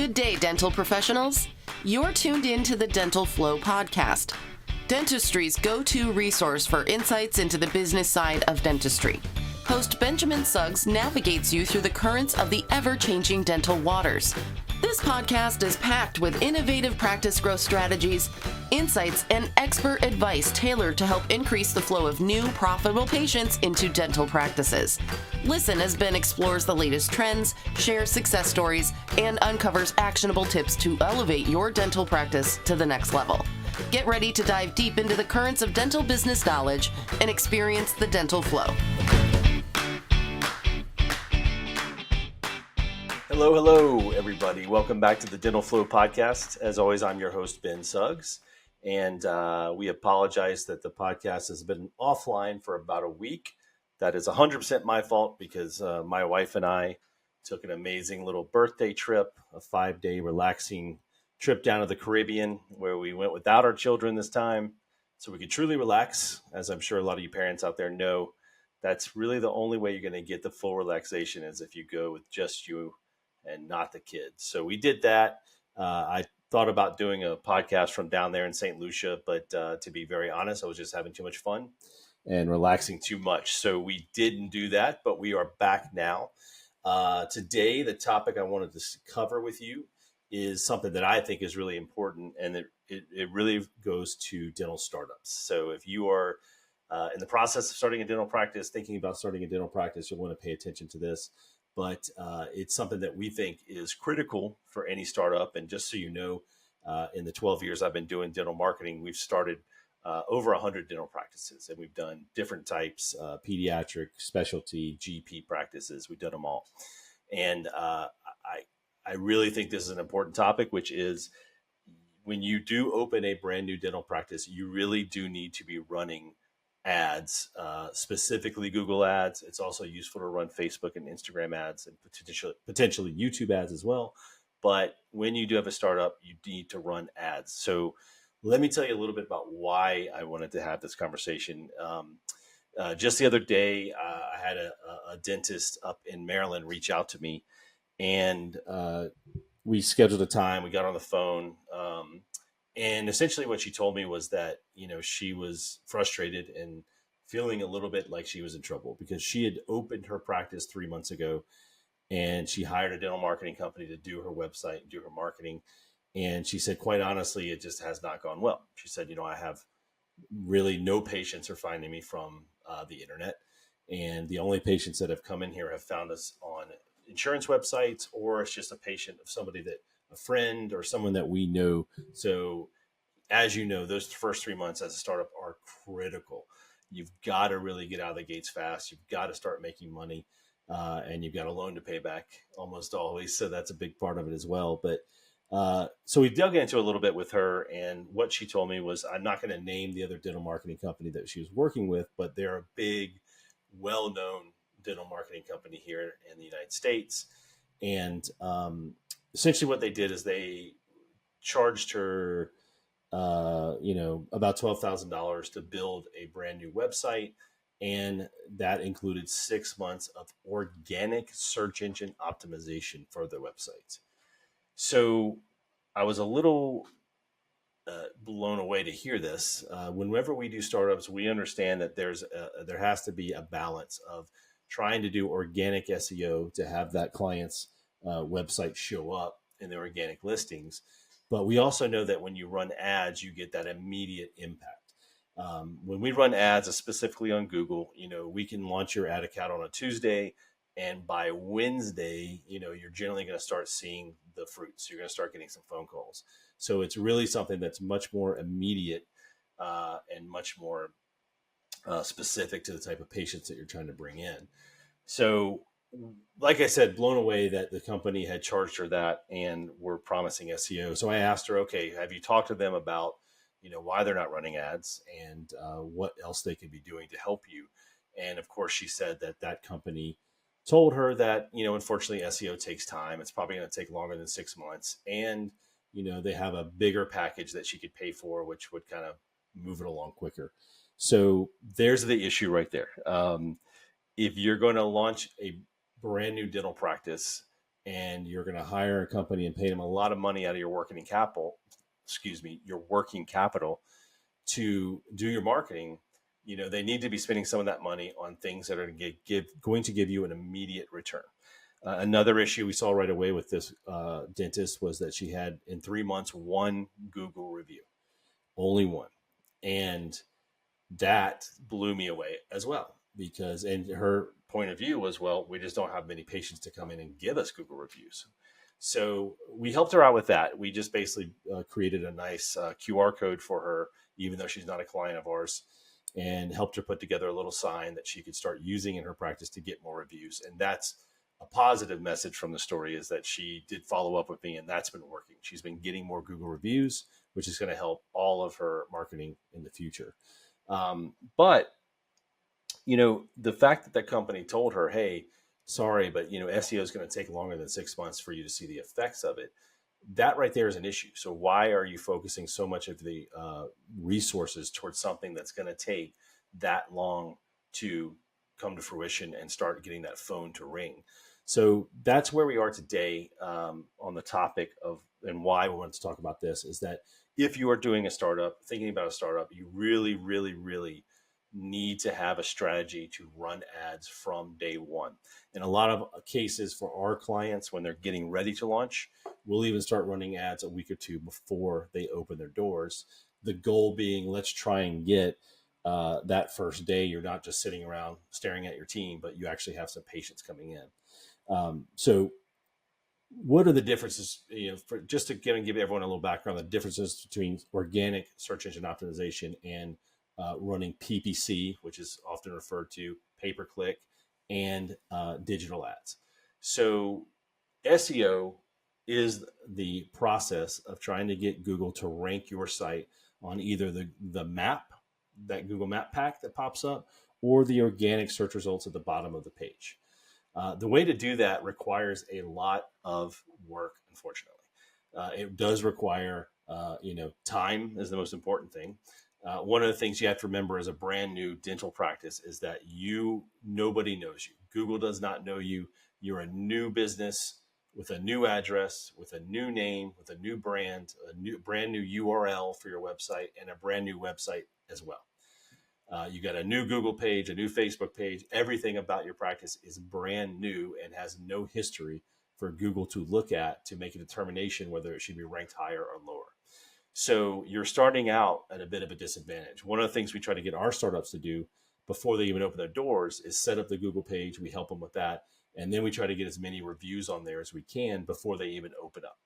Good day, dental professionals. You're tuned in to the Dental Flow podcast, dentistry's go-to resource for insights into the business side of dentistry. Host Benjamin Suggs navigates you through the currents of the ever-changing dental waters. This podcast is packed with innovative practice growth strategies, insights, and expert advice tailored to help increase the flow of new, profitable patients into dental practices. Listen as Ben explores the latest trends, shares success stories, and uncovers actionable tips to elevate your dental practice to the next level. Get ready to dive deep into the currents of dental business knowledge and experience the dental flow. Hello, everybody. Welcome back to the Dental Flow podcast. As always, I'm your host, Ben Suggs, and we apologize that the podcast has been offline for about a week. That is 100% my fault because my wife and I took an amazing little birthday trip, a 5-day relaxing trip down to the Caribbean where we went without our children this time so we could truly relax. As I'm sure a lot of you parents out there know, that's really the only way you're going to get the full relaxation is if you go with just you and not the kids. So we did that. I thought about doing a podcast from down there in St. Lucia, but to be very honest, I was just having too much fun and relaxing too much. So we didn't do that, but we are back now. Today, the topic I wanted to cover with you is something that I think is really important, and it really goes to dental startups. So if you are in the process of starting a dental practice, thinking about starting a dental practice, you'll want to pay attention to this. But it's something that we think is critical for any startup. And just so you know, in the 12 years I've been doing dental marketing, we've started over 100 dental practices. And we've done different types, pediatric, specialty, GP practices. We've done them all. And I really think this is an important topic, which is when you do open a brand new dental practice, you really do need to be running ads, specifically Google ads. It's also useful to run Facebook and Instagram ads and potentially YouTube ads as well. But when you do have a startup, you need to run ads. So let me tell you a little bit about why I wanted to have this conversation. Just the other day, I had a dentist up in Maryland reach out to me, and we scheduled a time. We got on the phone. And essentially what she told me was that, she was frustrated and feeling a little bit like she was in trouble because she had opened her practice 3 months ago and she hired a dental marketing company to do her website and do her marketing. And she said, quite honestly, it just has not gone well. She said, I have really no patients are finding me from the internet. And the only patients that have come in here have found us on insurance websites, or it's just a patient of somebody a friend or someone that we know. So as you know, those first 3 months as a startup are critical. You've got to really get out of the gates fast. You've got to start making money, and you've got a loan to pay back almost always. So that's a big part of it as well. But so we dug into a little bit with her, and what she told me was, I'm not going to name the other dental marketing company that she was working with, but they're a big, well-known dental marketing company here in the United States. And essentially what they did is they charged her, about $12,000 to build a brand new website. And that included 6 months of organic search engine optimization for their website. So I was a little blown away to hear this. Whenever we do startups, we understand that there has to be a balance of trying to do organic SEO to have that client's website show up in the organic listings. But we also know that when you run ads, you get that immediate impact. When we run ads, specifically on Google, we can launch your ad account on a Tuesday, and by Wednesday, you're generally going to start seeing the fruits. You're going to start getting some phone calls. So it's really something that's much more immediate and much more specific to the type of patients that you're trying to bring in. So like I said, blown away that the company had charged her that and were promising SEO. So I asked her, okay, have you talked to them about, why they're not running ads and what else they could be doing to help you? And of course, she said that company told her that, unfortunately, SEO takes time. It's probably going to take longer than 6 months. And, they have a bigger package that she could pay for, which would kind of move it along quicker. So there's the issue right there. If you're going to launch a brand new dental practice, and you're going to hire a company and pay them a lot of money out of your working capital, to do your marketing, they need to be spending some of that money on things that are going to give you an immediate return. Another issue we saw right away with this dentist was that she had in 3 months one Google review, only one, and that blew me away as well, because and her point of view was, well, we just don't have many patients to come in and give us Google reviews. So we helped her out with that. We just basically created a nice QR code for her, even though she's not a client of ours, and helped her put together a little sign that she could start using in her practice to get more reviews. And that's a positive message from the story, is that she did follow up with me, and that's been working. She's been getting more Google reviews, which is going to help all of her marketing in the future. But the fact that company told her, hey, sorry, but SEO is going to take longer than 6 months for you to see the effects of it, that right there is an issue. So why are you focusing so much of the resources towards something that's going to take that long to come to fruition and start getting that phone to ring? So that's where we are today on the topic of, and why we wanted to talk about this, is that if you are doing a startup, thinking about a startup, you really, really, really need to have a strategy to run ads from day one. In a lot of cases for our clients, when they're getting ready to launch, we'll even start running ads a week or two before they open their doors. The goal being, let's try and get that first day, you're not just sitting around staring at your team, but you actually have some patients coming in. So what are the differences, just to give everyone a little background, the differences between organic search engine optimization and running PPC, which is often referred to pay-per-click, and digital ads. So SEO is the process of trying to get Google to rank your site on either the map, that Google map pack that pops up, or the organic search results at the bottom of the page. The way to do that requires a lot of work, unfortunately. It does require, time is the most important thing. One of the things you have to remember as a brand new dental practice is that nobody knows you. Google does not know you. You're a new business with a new address, with a new name, with a new brand, brand new URL for your website, and a brand new website as well. You got a new Google page, a new Facebook page. Everything about your practice is brand new and has no history for Google to look at to make a determination whether it should be ranked higher or lower. So you're starting out at a bit of a disadvantage. One of the things we try to get our startups to do before they even open their doors is set up the Google page. We help them with that. And then we try to get as many reviews on there as we can before they even open up.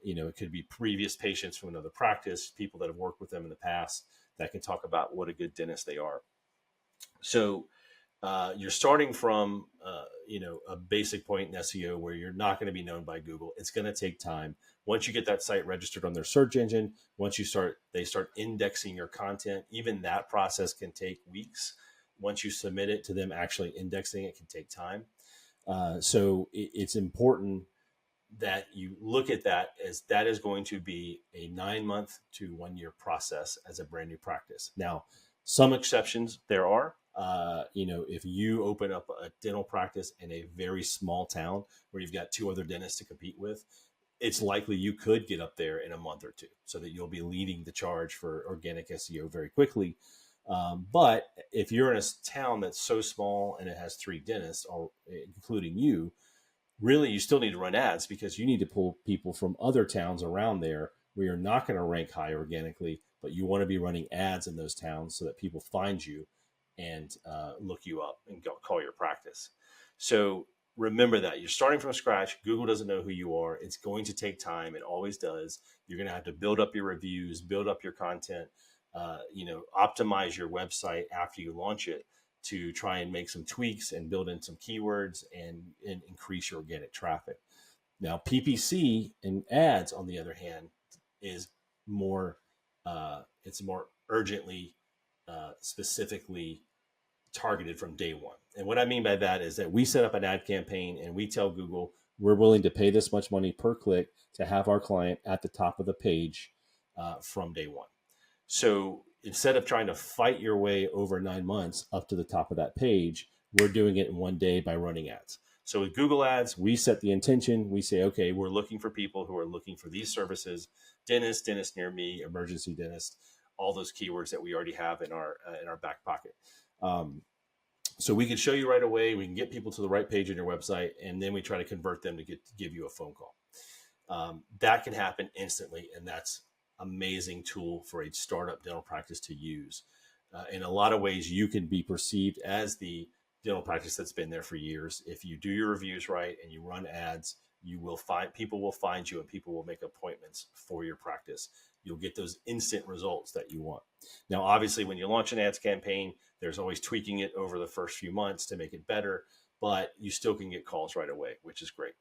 It could be previous patients from another practice, people that have worked with them in the past that can talk about what a good dentist they are. So you're starting from, a basic point in SEO where you're not going to be known by Google. It's going to take time. Once you get that site registered on their search engine, they start indexing your content. Even that process can take weeks. Once you submit it to them, actually indexing it can take time. So it's important that you look at that, as that is going to be a 9-month to 1 year process as a brand new practice. Now, some exceptions there are. If you open up a dental practice in a very small town where you've got 2 other dentists to compete with, it's likely you could get up there in a month or 2, so that you'll be leading the charge for organic SEO very quickly. But if you're in a town that's so small and it has 3 dentists, including you, really you still need to run ads, because you need to pull people from other towns around there where you're not going to rank high organically, but you want to be running ads in those towns so that people find you and look you up and call your practice. So remember that you're starting from scratch. Google doesn't know who you are. It's going to take time. It always does. You're going to have to build up your reviews, build up your content, optimize your website after you launch it to try and make some tweaks and build in some keywords and increase your organic traffic. Now, PPC and ads, on the other hand, is more, it's more urgently, specifically targeted from day one. And what I mean by that is that we set up an ad campaign and we tell Google, we're willing to pay this much money per click to have our client at the top of the page from day one. So instead of trying to fight your way over 9 months up to the top of that page, we're doing it in 1 day by running ads. So with Google Ads, we set the intention. We say, okay, we're looking for people who are looking for these services: dentist near me, emergency dentist, all those keywords that we already have in our back pocket. So we can show you right away. We can get people to the right page on your website, and then we try to convert them to give you a phone call. That can happen instantly, and that's amazing tool for a startup dental practice to use. In a lot of ways, you can be perceived as the dental practice that's been there for years. If you do your reviews right and you run ads, people will find you, and people will make appointments for your practice. You'll get those instant results that you want. Now, obviously, when you launch an ads campaign, there's always tweaking it over the first few months to make it better, but you still can get calls right away, which is great.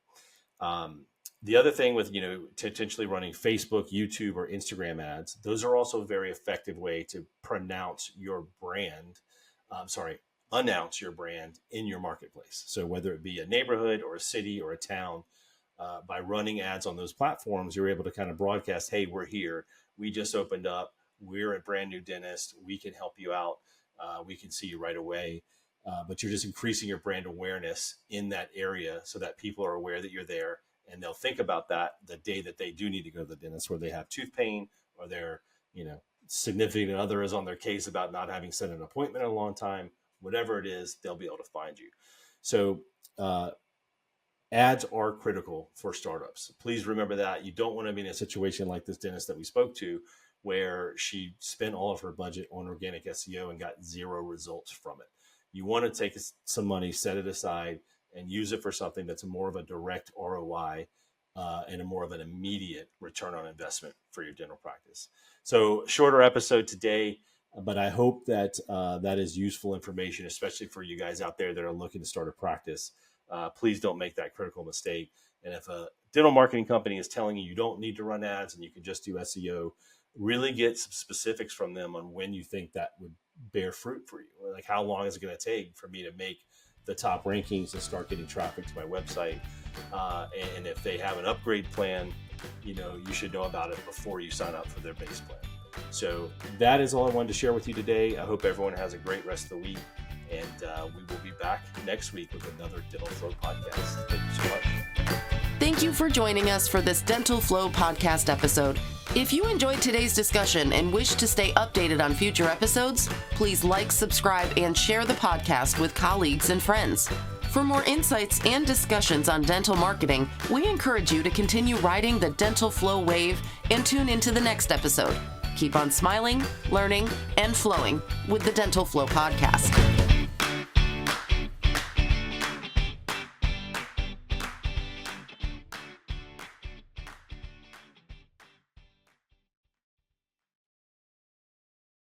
The other thing with, potentially running Facebook, YouTube, or Instagram ads, those are also a very effective way to announce your brand in your marketplace. So whether it be a neighborhood or a city or a town, by running ads on those platforms, you're able to kind of broadcast, hey, we're here. We just opened up. We're a brand new dentist. We can help you out. We can see you right away. But you're just increasing your brand awareness in that area so that people are aware that you're there, and they'll think about that the day that they do need to go to the dentist, where they have tooth pain, or their, significant other is on their case about not having set an appointment in a long time. Whatever it is, they'll be able to find you. So ads are critical for startups. Please remember that. You don't want to be in a situation like this dentist that we spoke to, where she spent all of her budget on organic SEO and got zero results from it. You want to take some money, set it aside, and use it for something that's more of a direct ROI and a more of an immediate return on investment for your dental practice. So shorter episode today, but I hope that that is useful information, especially for you guys out there that are looking to start a practice. Please don't make that critical mistake. And if a dental marketing company is telling you don't need to run ads and you can just do SEO, really get some specifics from them on when you think that would bear fruit for you. Like, how long is it going to take for me to make the top rankings and start getting traffic to my website? And if they have an upgrade plan, you should know about it before you sign up for their base plan. So that is all I wanted to share with you today. I hope everyone has a great rest of the week. And we will be back next week with another Dental Flow podcast. Thank you so much. Thank you for joining us for this Dental Flow podcast episode. If you enjoyed today's discussion and wish to stay updated on future episodes, please like, subscribe, and share the podcast with colleagues and friends. For more insights and discussions on dental marketing, we encourage you to continue riding the Dental Flow wave and tune into the next episode. Keep on smiling, learning, and flowing with the Dental Flow podcast.